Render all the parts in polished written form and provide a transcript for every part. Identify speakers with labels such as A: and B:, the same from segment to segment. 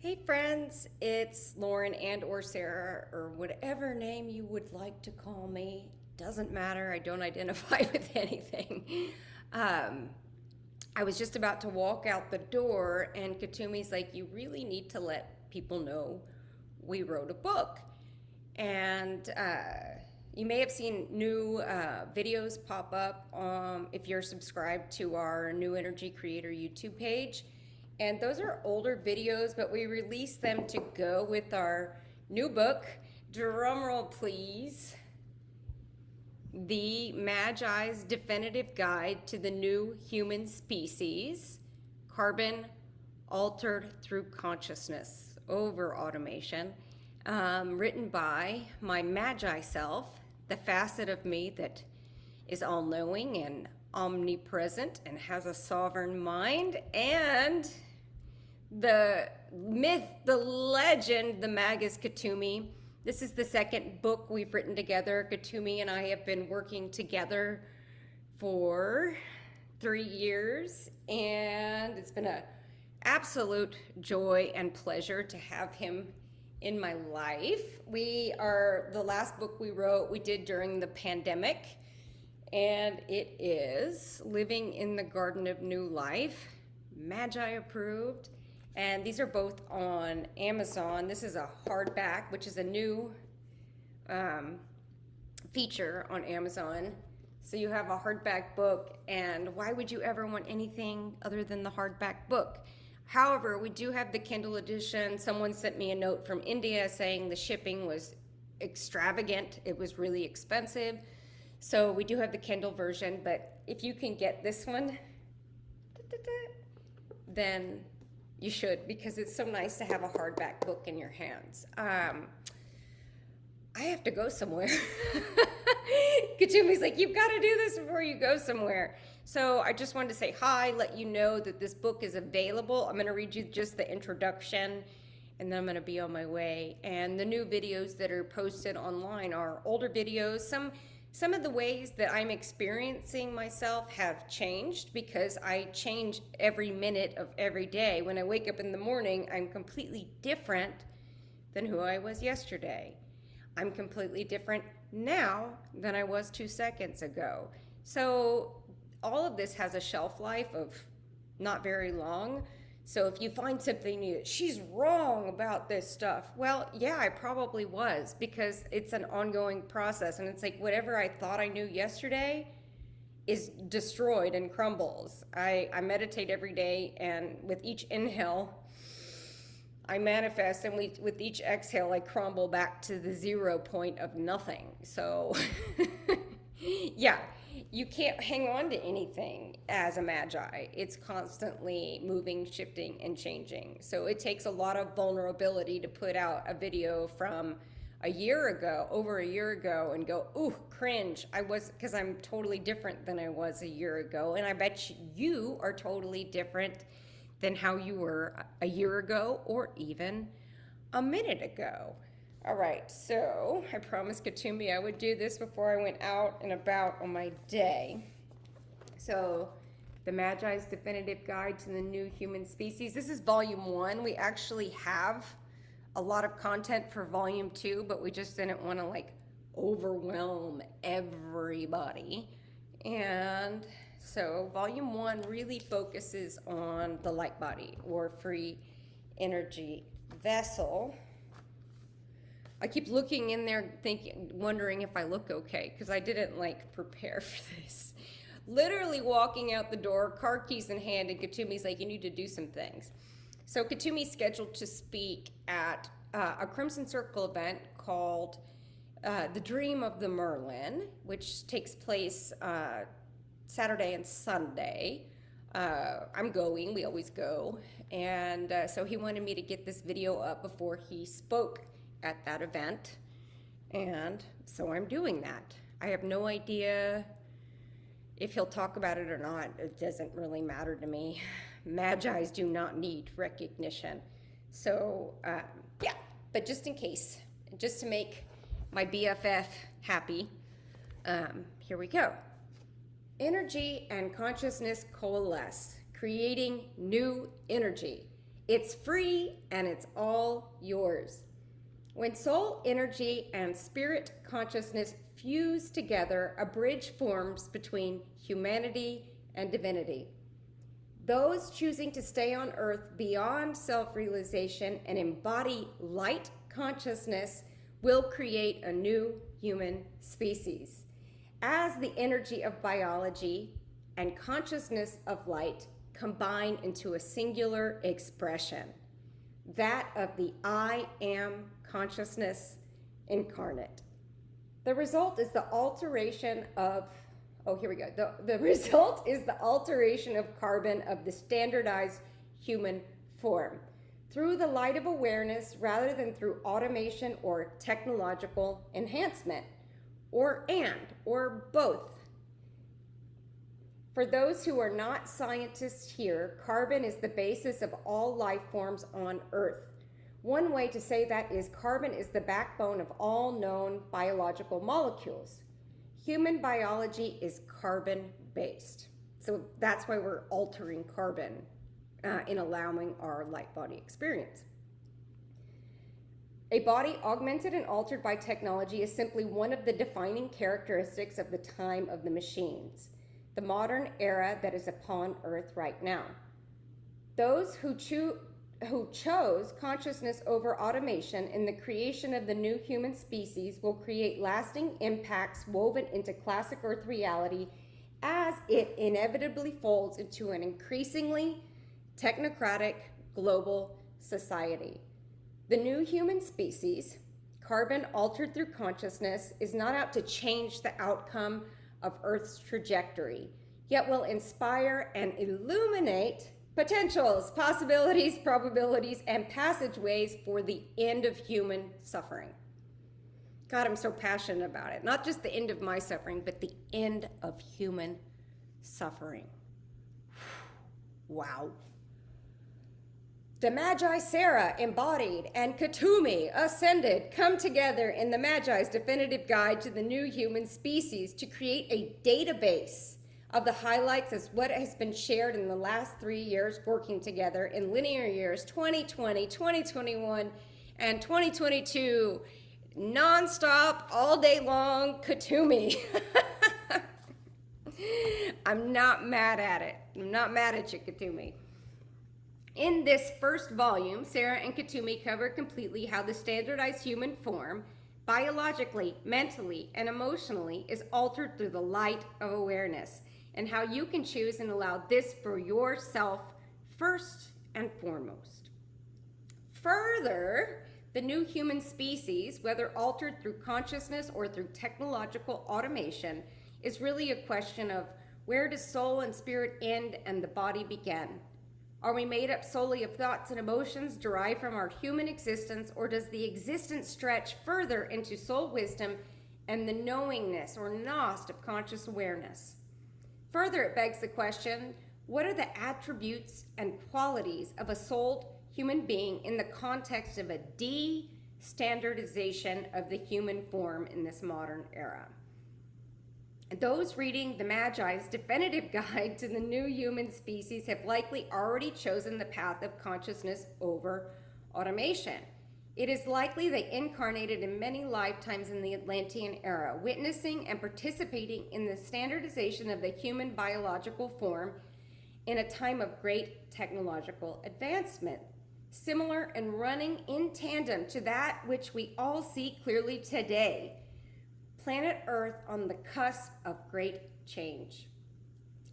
A: Hey friends, it's Lauren and or Sarah or whatever name you would like to call me. Doesn't matter. I don't identify with anything. Um, I was just about to walk out the door and Katumi's like, you really need to let people know we wrote a book. And you may have seen new videos pop up if you're subscribed to our New Energy Creator YouTube page. And those are older videos, but we released them to go with our new book. Drumroll, please. The Magi's Definitive Guide to the New Human Species, Carbon Altered Through Consciousness over Automation, written by my Magi self, the facet of me that is all-knowing and omnipresent and has a sovereign mind, and the myth, the legend, the Magus Kuthumi. This is the second book we've written together. Kuthumi and I have been working together for 3 years, and it's been an absolute joy and pleasure to have him in my life. The last book we wrote, we did during the pandemic, and it is Living in the Garden of New Life, Magi approved. And these are both on Amazon. This is a hardback, which is a new feature on Amazon. So you have a hardback book, and why would you ever want anything other than the hardback book? However, we do have the Kindle edition. Someone sent me a note from India saying the shipping was extravagant. It was really expensive. So we do have the Kindle version, but if you can get this one, then you should, because it's so nice to have a hardback book in your hands. I have to go somewhere. Katumi's like, you've got to do this before you go somewhere. So I just wanted to say hi, let you know that this book is available. I'm going to read you just the introduction, and then I'm going to be on my way. And the new videos that are posted online are older videos. Some of the ways that I'm experiencing myself have changed because I change every minute of every day. When I wake up in the morning, I'm completely different than who I was yesterday. I'm completely different now than I was 2 seconds ago. So all of this has a shelf life of not very long. So if you find something new, she's wrong about this stuff. Well, yeah, I probably was, because it's an ongoing process. And it's like whatever I thought I knew yesterday is destroyed and crumbles. I meditate every day, and with each inhale, I manifest, and with each exhale, I crumble back to the 0 point of nothing. So yeah, you can't hang on to anything as a Magi. It's constantly moving, shifting, and changing. So it takes a lot of vulnerability to put out a video from a year ago, over a year ago, and go, ooh, cringe. Because I'm totally different than I was a year ago. And I bet you are totally different than how you were a year ago or even a minute ago. All right, so I promised Kuthumi I would do this before I went out and about on my day. So, the Magi's Definitive Guide to the New Human Species. This is volume 1. We actually have a lot of content for volume 2, but we just didn't want to overwhelm everybody. And so volume 1 really focuses on the light body or free energy vessel. I keep looking in there wondering if I look okay, because I didn't prepare for this. Literally walking out the door, car keys in hand, and Kutumi's like, you need to do some things. So Kutumi's scheduled to speak at a Crimson Circle event called The Dream of the Merlin, which takes place Saturday and Sunday. I'm going, we always go. And so he wanted me to get this video up before he spoke at that event, and so I'm doing that. I have no idea if he'll talk about it or not. It doesn't really matter to me. Magi's do not need recognition. So yeah, but just in case, just to make my BFF happy, here we go. Energy and consciousness coalesce, creating new energy. It's free and it's all yours. When soul energy and spirit consciousness fuse together, a bridge forms between humanity and divinity. Those choosing to stay on earth beyond self-realization and embody light consciousness will create a new human species. As the energy of biology and consciousness of light combine into a singular expression, that of the I am consciousness incarnate. The result is the alteration of, the result is the alteration of carbon of the standardized human form through the light of awareness rather than through automation or technological enhancement, or both. For those who are not scientists here, carbon is the basis of all life forms on Earth. One way to say that is carbon is the backbone of all known biological molecules. Human biology is carbon-based. So that's why we're altering carbon in allowing our light body experience. A body augmented and altered by technology is simply one of the defining characteristics of the time of the machines, the modern era that is upon Earth right now. Those who chose consciousness over automation in the creation of the new human species will create lasting impacts woven into classic Earth reality as it inevitably folds into an increasingly technocratic global society. The new human species, carbon altered through consciousness, is not out to change the outcome of Earth's trajectory, yet will inspire and illuminate potentials, possibilities, probabilities, and passageways for the end of human suffering. God, I'm so passionate about it. Not just the end of my suffering, but the end of human suffering. Wow. The Magi Sar'h embodied and Kuthumi ascended come together in the Magi's definitive guide to the new human species to create a database of the highlights as what has been shared in the last 3 years working together in linear years 2020, 2021, and 2022. Non-stop, all day long, Kuthumi. I'm not mad at it. I'm not mad at you, Kuthumi. In this first volume, Sar'h and Kuthumi cover completely how the standardized human form, biologically, mentally, and emotionally, is altered through the light of awareness, and how you can choose and allow this for yourself first and foremost. Further, the new human species, whether altered through consciousness or through technological automation, is really a question of where does soul and spirit end and the body begin? Are we made up solely of thoughts and emotions derived from our human existence, or does the existence stretch further into soul wisdom and the knowingness or Gnost of conscious awareness? Further, it begs the question, what are the attributes and qualities of a souled human being in the context of a de-standardization of the human form in this modern era? Those reading the Magi's definitive guide to the new human species have likely already chosen the path of consciousness over automation. It is likely they incarnated in many lifetimes in the Atlantean era, witnessing and participating in the standardization of the human biological form in a time of great technological advancement, similar and running in tandem to that which we all see clearly today. Planet Earth on the cusp of great change.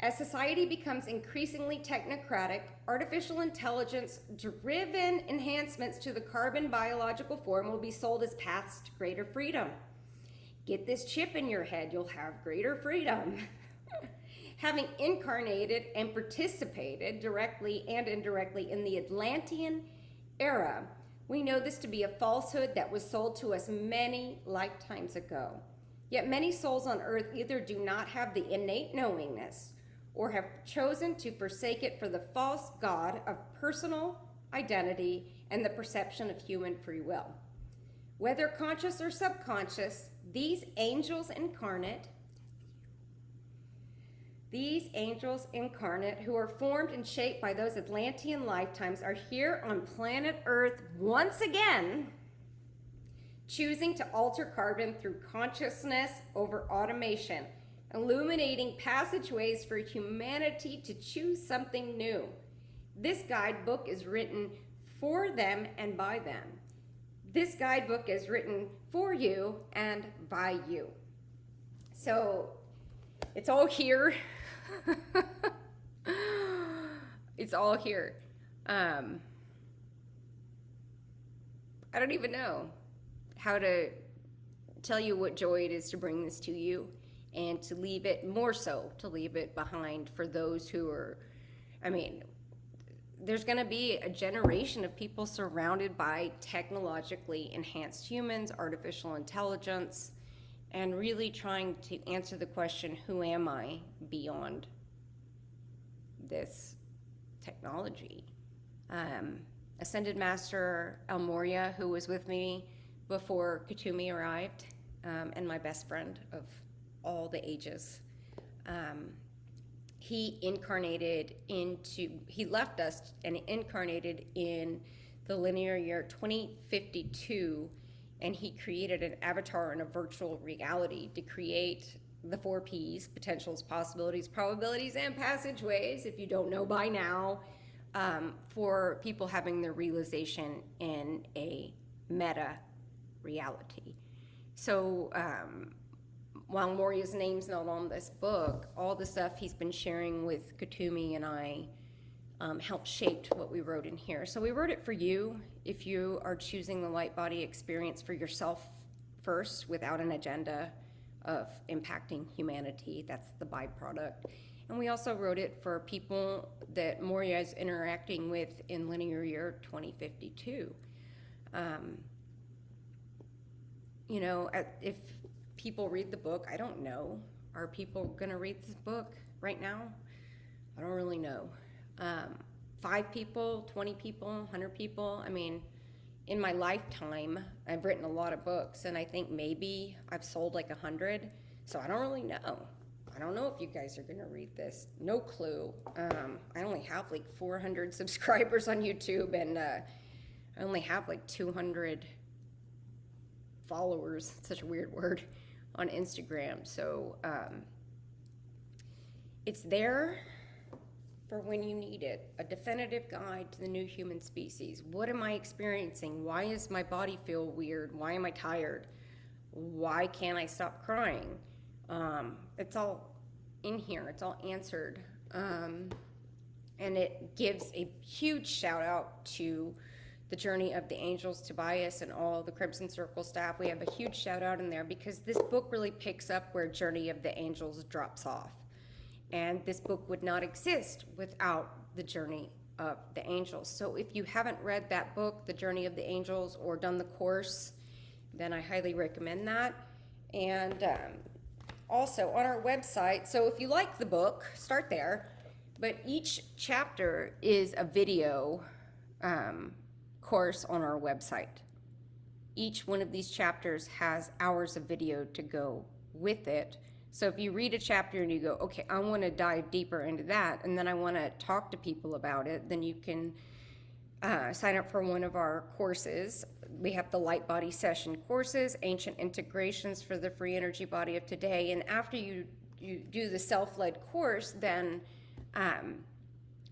A: As society becomes increasingly technocratic, artificial intelligence-driven enhancements to the carbon biological form will be sold as paths to greater freedom. Get this chip in your head, you'll have greater freedom. Having incarnated and participated directly and indirectly in the Atlantean era, we know this to be a falsehood that was sold to us many lifetimes ago. Yet many souls on earth either do not have the innate knowingness or have chosen to forsake it for the false god of personal identity and the perception of human free will. Whether conscious or subconscious, these angels incarnate These angels incarnate, who are formed and shaped by those Atlantean lifetimes, are here on planet Earth once again, choosing to alter carbon through consciousness over automation, illuminating passageways for humanity to choose something new. This guidebook is written for them and by them. This guidebook is written for you and by you. So it's all here. It's all here. I don't even know how to tell you what joy it is to bring this to you, and to leave it, more so to leave it behind for those who are, I mean, there's going to be a generation of people surrounded by technologically enhanced humans, artificial intelligence, and really trying to answer the question, who am I beyond this technology? Ascended Master El Moria, who was with me before Kuthumi arrived, and my best friend of all the ages, he left us and incarnated in the linear year 2052, and he created an avatar in a virtual reality to create the 4 Ps: potentials, possibilities, probabilities, and passageways, if you don't know by now, for people having their realization in a meta reality. So while Moria's name's not on this book, all the stuff he's been sharing with Kuthumi and I helped shape what we wrote in here. So we wrote it for you if you are choosing the light body experience for yourself first, without an agenda of impacting humanity. That's the byproduct. And we also wrote it for people that Moria is interacting with in linear year 2052. You know, if people read the book, I don't know. Are people going to read this book right now? I don't really know. 5 people, 20 people, 100 people. I mean, in my lifetime, I've written a lot of books, and I think maybe I've sold like 100. So I don't really know. I don't know if you guys are going to read this. No clue. I only have like 400 subscribers on YouTube, and I only have like 200 followers. It's such a weird word. On Instagram. So it's there for when you need it. A definitive guide to the new human species. What am I experiencing? Why does my body feel weird? Why am I tired? Why can't I stop crying? It's all in here. It's all answered. And it gives a huge shout out to the Journey of the Angels, Tobias, and all the Crimson Circle staff. We have a huge shout out in there because this book really picks up where Journey of the Angels drops off. And this book would not exist without the Journey of the Angels. So if you haven't read that book, The Journey of the Angels, or done the course, then I highly recommend that. And also on our website, so if you like the book, start there. But each chapter is a video course on our website. Each one of these chapters has hours of video to go with it. So if you read a chapter and you go, okay, I want to dive deeper into that, and then I want to talk to people about it, then you can sign up for one of our courses. We have the Light Body Session courses, Ancient Integrations for the Free Energy Body of Today. And after you do the self-led course, then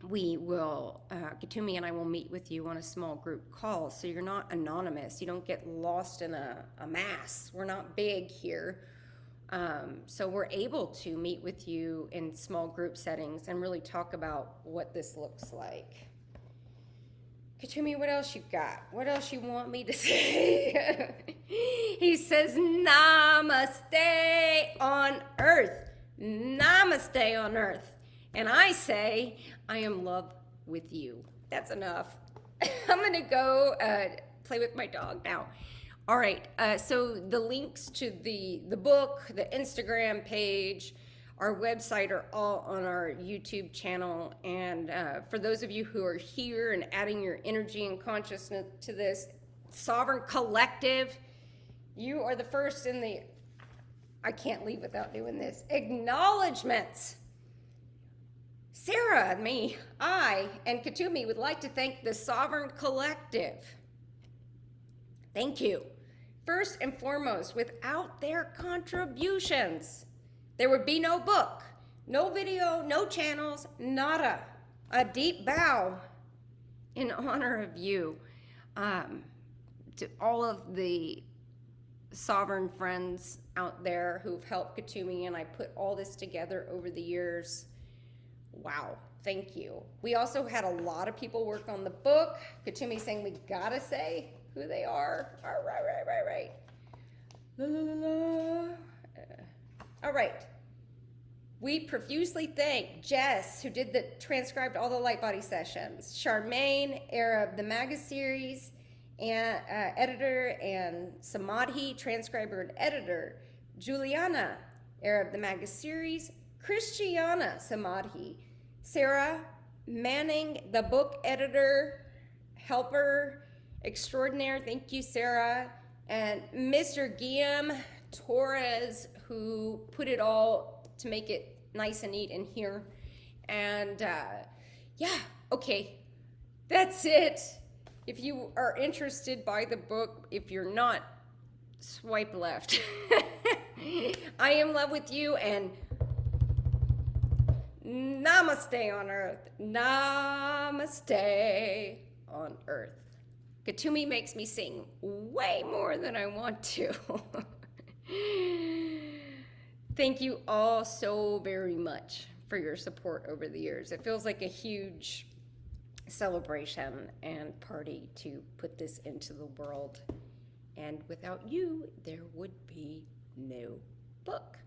A: we will, Kuthumi and I will meet with you on a small group call. So you're not anonymous. You don't get lost in a mass. We're not big here. So we're able to meet with you in small group settings and really talk about what this looks like. Kuthumi, what else you got? What else you want me to say? He says, Namaste on earth. Namaste on earth. And I say, I am love with you. That's enough. I'm going to go play with my dog now. All right, so the links to the book, the Instagram page, our website are all on our YouTube channel. And for those of you who are here and adding your energy and consciousness to this sovereign collective, you are the first in the, I can't leave without doing this, acknowledgements. Sarah, me, I, and Kuthumi would like to thank the Sovereign Collective. Thank you. First and foremost, without their contributions, there would be no book, no video, no channels, nada. A deep bow in honor of you to all of the sovereign friends out there who've helped Kuthumi and I put all this together over the years. Wow, thank you. We also had a lot of people work on the book. Kuthumi saying we gotta say who they are. All right. La, la, la, la. All right. We profusely thank Jess, who transcribed all the light body sessions, Charmaine, Arab, the Magi series, and editor, and Samadhi, transcriber and editor, Juliana, Arab, the Magi series, Christiana, Samadhi, Sarah Manning, the book editor, helper extraordinaire, thank you, Sarah, and Mr. Guillaume Torres, who put it all to make it nice and neat in here. And yeah, okay, that's it. If you are interested, buy the book. If you're not, swipe left. I am in love with you, and namaste on earth. Namaste on earth. Kuthumi makes me sing way more than I want to. Thank you all so very much for your support over the years. It feels like a huge celebration and party to put this into the world. And without you, there would be no book.